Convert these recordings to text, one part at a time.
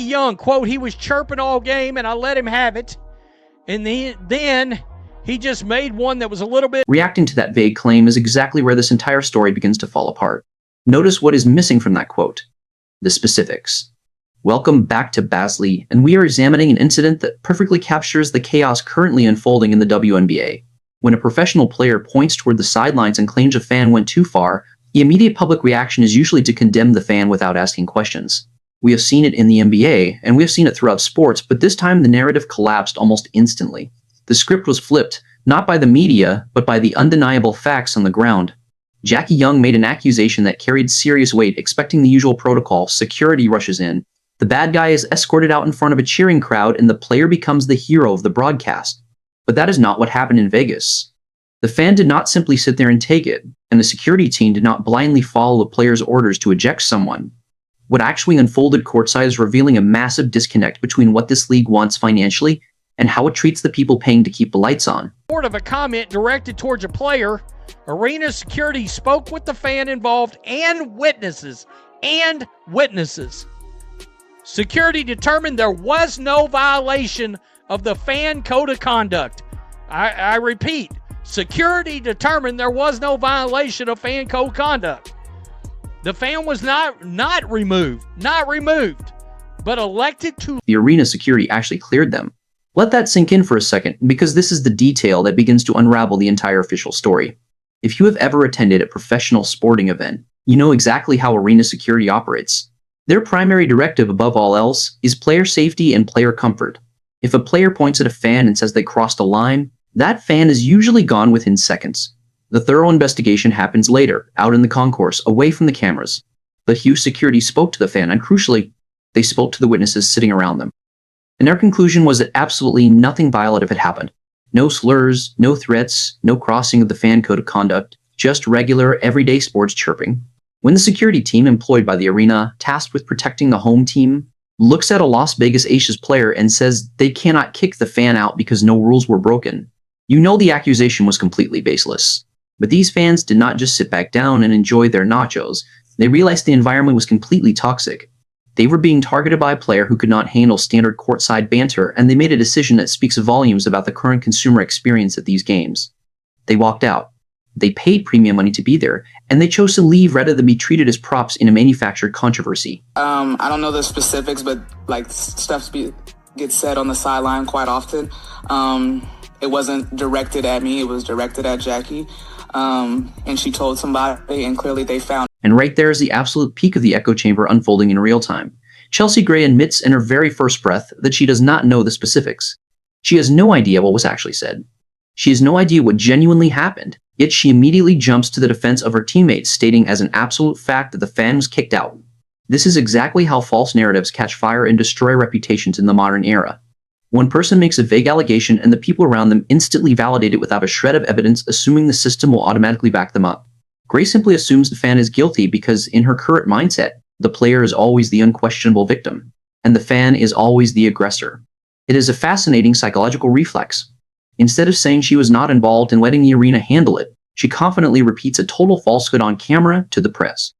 Young, quote, he was chirping all game and I let him have it. And then he just made one that was a little bit... Reacting to that vague claim is exactly where this entire story begins to fall apart. Notice what is missing from that quote. The specifics. Welcome back to Basley, and we are examining an incident that perfectly captures the chaos currently unfolding in the WNBA. When a professional player points toward the sidelines and claims a fan went too far, the immediate public reaction is usually to condemn the fan without asking questions. We have seen it in the NBA, and we have seen it throughout sports, but this time the narrative collapsed almost instantly. The script was flipped, not by the media, but by the undeniable facts on the ground. Jackie Young made an accusation that carried serious weight, expecting the usual protocol. Security rushes in. The bad guy is escorted out in front of a cheering crowd, and the player becomes the hero of the broadcast. But that is not what happened in Vegas. The fan did not simply sit there and take it, and the security team did not blindly follow the player's orders to eject someone. What actually unfolded courtside is revealing a massive disconnect between what this league wants financially and how it treats the people paying to keep the lights on. Short of a comment directed towards a player, arena security spoke with the fan involved and witnesses. Security determined there was no violation of the fan code of conduct. I repeat, security determined there was no violation of fan code conduct. The fan was not removed, but elected to... The arena security actually cleared them. Let that sink in for a second, because this is the detail that begins to unravel the entire official story. If you have ever attended a professional sporting event, you know exactly how arena security operates. Their primary directive above all else is player safety and player comfort. If a player points at a fan and says they crossed a line, that fan is usually gone within seconds. The thorough investigation happens later, out in the concourse, away from the cameras. But Hughes security spoke to the fan, and crucially, they spoke to the witnesses sitting around them. And their conclusion was that absolutely nothing violative had happened. No slurs, no threats, no crossing of the fan code of conduct, just regular, everyday sports chirping. When the security team employed by the arena, tasked with protecting the home team, looks at a Las Vegas Aces player and says they cannot kick the fan out because no rules were broken, you know the accusation was completely baseless. But these fans did not just sit back down and enjoy their nachos. They realized the environment was completely toxic. They were being targeted by a player who could not handle standard courtside banter, and they made a decision that speaks volumes about the current consumer experience at these games. They walked out. They paid premium money to be there, and they chose to leave rather than be treated as props in a manufactured controversy. I don't know the specifics, but like stuff gets said on the sideline quite often. It wasn't directed at me, it was directed at Jackie. And she told somebody, and clearly they found. And right there is the absolute peak of the echo chamber unfolding in real time. Chelsea Gray admits in her very first breath that she does not know the specifics. She has no idea what was actually said. She has no idea what genuinely happened, yet she immediately jumps to the defense of her teammates, stating as an absolute fact that the fan was kicked out. This is exactly how false narratives catch fire and destroy reputations in the modern era. One person makes a vague allegation and the people around them instantly validate it without a shred of evidence, assuming the system will automatically back them up. Gray simply assumes the fan is guilty because in her current mindset, the player is always the unquestionable victim, and the fan is always the aggressor. It is a fascinating psychological reflex. Instead of saying she was not involved and letting the arena handle it, she confidently repeats a total falsehood on camera to the press.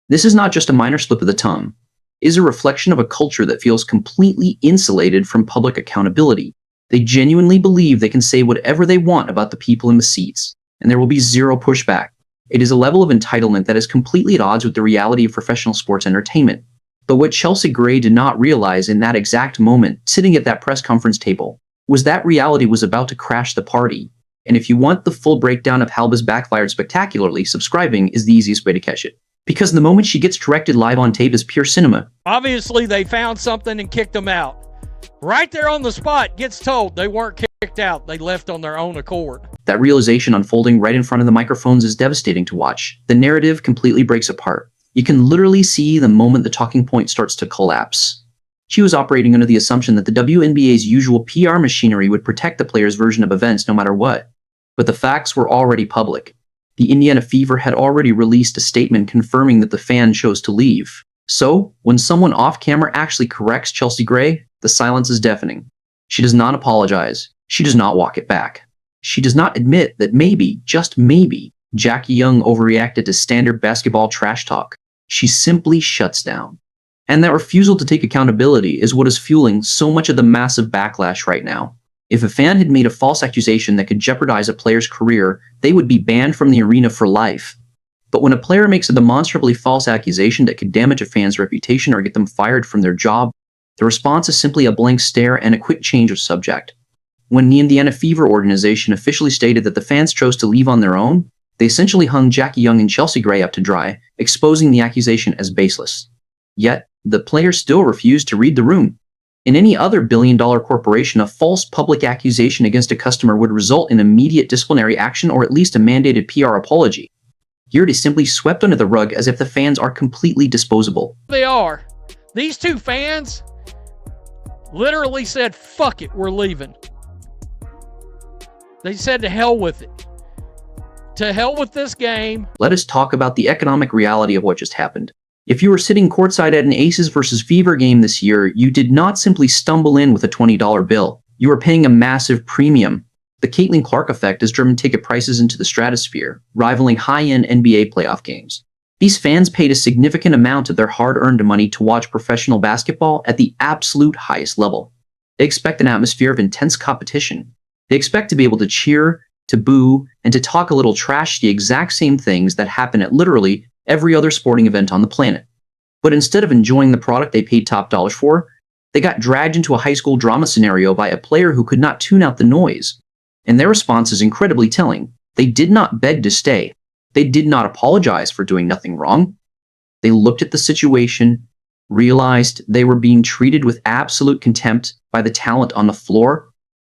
This is not just a minor slip of the tongue. It is a reflection of a culture that feels completely insulated from public accountability. They genuinely believe they can say whatever they want about the people in the seats, and there will be zero pushback. It is a level of entitlement that is completely at odds with the reality of professional sports entertainment. But what Chelsea Gray did not realize in that exact moment, sitting at that press conference table, was that reality was about to crash the party. And if you want the full breakdown of how this backfired spectacularly, subscribing is the easiest way to catch it. Because the moment she gets directed live on tape is pure cinema. Obviously, they found something and kicked them out. Right there on the spot, gets told they weren't kicked out. They left on their own accord. That realization unfolding right in front of the microphones is devastating to watch. The narrative completely breaks apart. You can literally see the moment the talking point starts to collapse. She was operating under the assumption that the WNBA's usual PR machinery would protect the player's version of events no matter what. But the facts were already public. The Indiana Fever had already released a statement confirming that the fan chose to leave. So, when someone off-camera actually corrects Chelsea Gray, the silence is deafening. She does not apologize. She does not walk it back. She does not admit that maybe, just maybe, Jackie Young overreacted to standard basketball trash talk. She simply shuts down. And that refusal to take accountability is what is fueling so much of the massive backlash right now. If a fan had made a false accusation that could jeopardize a player's career, they would be banned from the arena for life. But when a player makes a demonstrably false accusation that could damage a fan's reputation or get them fired from their job, the response is simply a blank stare and a quick change of subject. When the Indiana Fever organization officially stated that the fans chose to leave on their own, they essentially hung Jackie Young and Chelsea Gray up to dry, exposing the accusation as baseless. Yet, the players still refused to read the room. In any other billion-dollar corporation, a false public accusation against a customer would result in immediate disciplinary action or at least a mandated PR apology. Here it is simply swept under the rug as if the fans are completely disposable. They are. These two fans literally said, fuck it, we're leaving. They said to hell with it. To hell with this game. Let us talk about the economic reality of what just happened. If you were sitting courtside at an Aces vs. Fever game this year, you did not simply stumble in with a $20 bill. You were paying a massive premium. The Caitlin Clark effect has driven ticket prices into the stratosphere, rivaling high-end NBA playoff games. These fans paid a significant amount of their hard-earned money to watch professional basketball at the absolute highest level. They expect an atmosphere of intense competition. They expect to be able to cheer, to boo, and to talk a little trash, the exact same things that happen at literally every other sporting event on the planet. But instead of enjoying the product they paid top dollars for, they got dragged into a high school drama scenario by a player who could not tune out the noise. And their response is incredibly telling. They did not beg to stay. They did not apologize for doing nothing wrong. They looked at the situation, realized they were being treated with absolute contempt by the talent on the floor,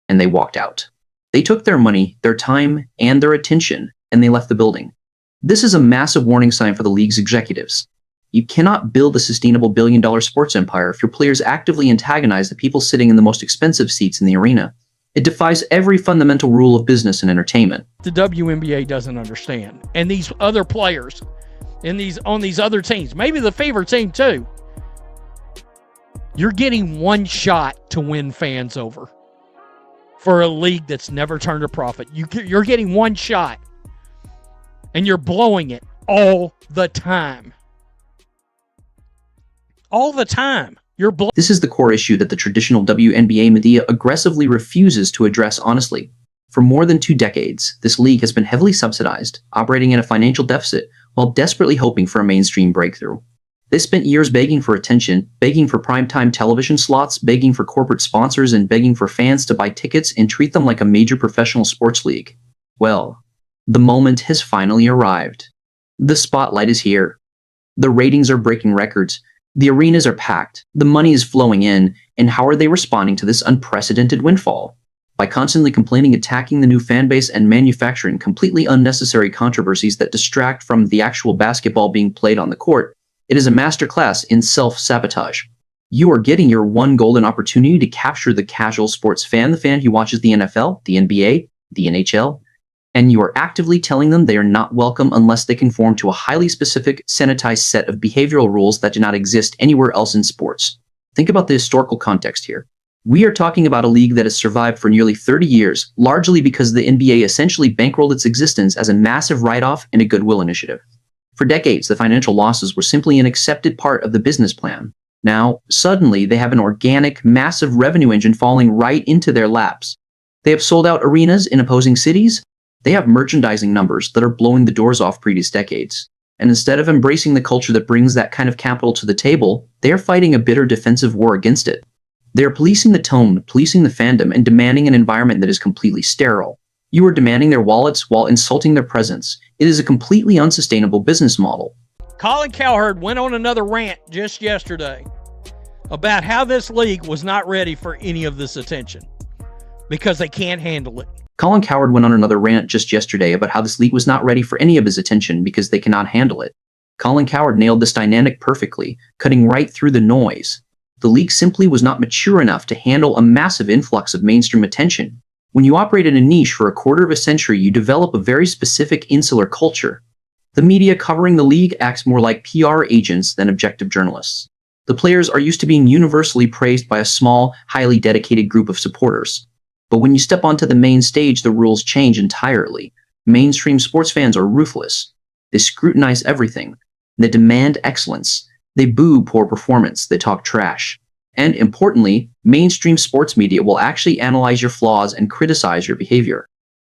and they walked out. They took their money, their time, and their attention, and they left the building. This is a massive warning sign for the league's executives. You cannot build a sustainable billion-dollar sports empire if your players actively antagonize the people sitting in the most expensive seats in the arena. It defies every fundamental rule of business and entertainment. The WNBA doesn't understand. And these other players on these other teams, maybe the Fever team too, you're getting one shot to win fans over for a league that's never turned a profit. You're getting one shot. And you're blowing it all the time. All the time. This is the core issue that the traditional WNBA media aggressively refuses to address honestly. For more than 2 decades, this league has been heavily subsidized, operating in a financial deficit, while desperately hoping for a mainstream breakthrough. They spent years begging for attention, begging for primetime television slots, begging for corporate sponsors, and begging for fans to buy tickets and treat them like a major professional sports league. Well, the moment has finally arrived. The spotlight is here. The ratings are breaking records. The arenas are packed. The money is flowing in. And how are they responding to this unprecedented windfall? By constantly complaining, attacking the new fan base, and manufacturing completely unnecessary controversies that distract from the actual basketball being played on the court, it is a masterclass in self-sabotage. You are getting your one golden opportunity to capture the casual sports fan, the fan who watches the NFL, the NBA, the NHL, and you are actively telling them they are not welcome unless they conform to a highly specific, sanitized set of behavioral rules that do not exist anywhere else in sports. Think about the historical context here. We are talking about a league that has survived for nearly 30 years, largely because the NBA essentially bankrolled its existence as a massive write-off and a goodwill initiative. For decades, the financial losses were simply an accepted part of the business plan. Now, suddenly, they have an organic, massive revenue engine falling right into their laps. They have sold out arenas in opposing cities. They have merchandising numbers that are blowing the doors off previous decades. And instead of embracing the culture that brings that kind of capital to the table, they are fighting a bitter defensive war against it. They are policing the tone, policing the fandom, and demanding an environment that is completely sterile. You are demanding their wallets while insulting their presence. It is a completely unsustainable business model. Colin Cowherd went on another rant just yesterday about how this league was not ready for any of this attention because they can't handle it. Colin Cowherd went on another rant just yesterday about how this league was not ready for any of his attention because they cannot handle it. Colin Cowherd nailed this dynamic perfectly, cutting right through the noise. The league simply was not mature enough to handle a massive influx of mainstream attention. When you operate in a niche for a quarter of a century, you develop a very specific insular culture. The media covering the league acts more like PR agents than objective journalists. The players are used to being universally praised by a small, highly dedicated group of supporters. But when you step onto the main stage, the rules change entirely. Mainstream sports fans are ruthless. They scrutinize everything. They demand excellence. They boo poor performance, they talk trash. And importantly, mainstream sports media will actually analyze your flaws and criticize your behavior.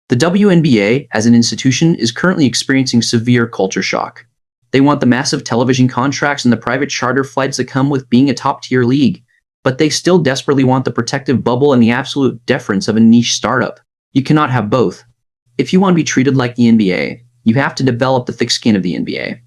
The WNBA, as an institution, is currently experiencing severe culture shock. They want the massive television contracts and the private charter flights that come with being a top-tier league, but they still desperately want the protective bubble and the absolute deference of a niche startup. You cannot have both. If you want to be treated like the NBA, you have to develop the thick skin of the NBA.